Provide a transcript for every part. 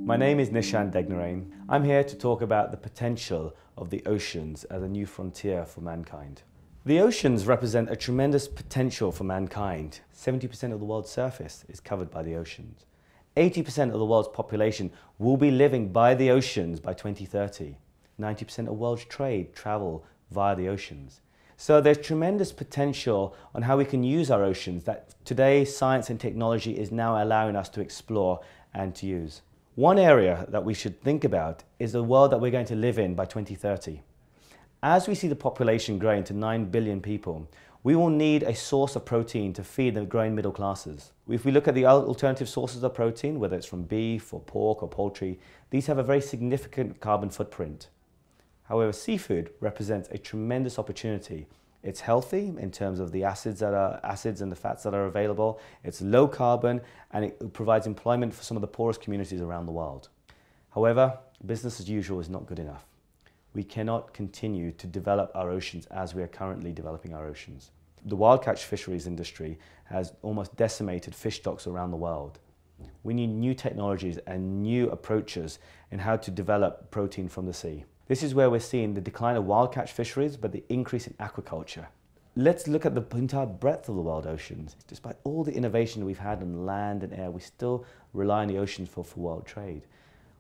My name is Nishan Degnarain. I'm here to talk about the potential of the oceans as a new frontier for mankind. The oceans represent a tremendous potential for mankind. 70% of the world's surface is covered by the oceans. 80% of the world's population will be living by the oceans by 2030. 90% of the world's trade travel via the oceans. So there's tremendous potential on how we can use our oceans that today science and technology is now allowing us to explore and to use. One area that we should think about is the world that we're going to live in by 2030. As we see the population growing to 9 billion people, we will need a source of protein to feed the growing middle classes. If we look at the alternative sources of protein, whether it's from beef or pork or poultry, these have a very significant carbon footprint. However, seafood represents a tremendous opportunity. It's healthy in terms of the acids and the fats that are available. It's low carbon and it provides employment for some of the poorest communities around the world. However, business as usual is not good enough. We cannot continue to develop our oceans as we are currently developing our oceans. The wild catch fisheries industry has almost decimated fish stocks around the world. We need new technologies and new approaches in how to develop protein from the sea. This is where we're seeing the decline of wild catch fisheries, but the increase in aquaculture. Let's look at the entire breadth of the world oceans. Despite all the innovation we've had on land and air, we still rely on the oceans for world trade.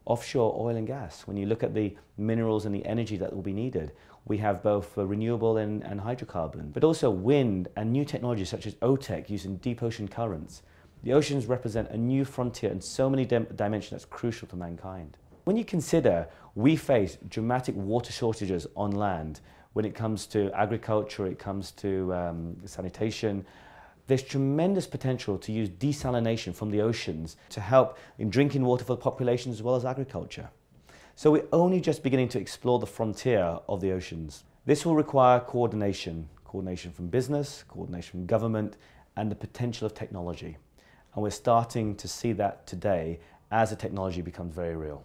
Offshore oil and gas, when you look at the minerals and the energy that will be needed, we have both renewable and hydrocarbon, but also wind and new technologies such as OTEC using deep ocean currents. The oceans represent a new frontier in so many dimensions that's crucial to mankind. When you consider we face dramatic water shortages on land when it comes to agriculture, it comes to sanitation, there's tremendous potential to use desalination from the oceans to help in drinking water for the population as well as agriculture. So we're only just beginning to explore the frontier of the oceans. This will require coordination from business, coordination from government, and the potential of technology. And we're starting to see that today as the technology becomes very real.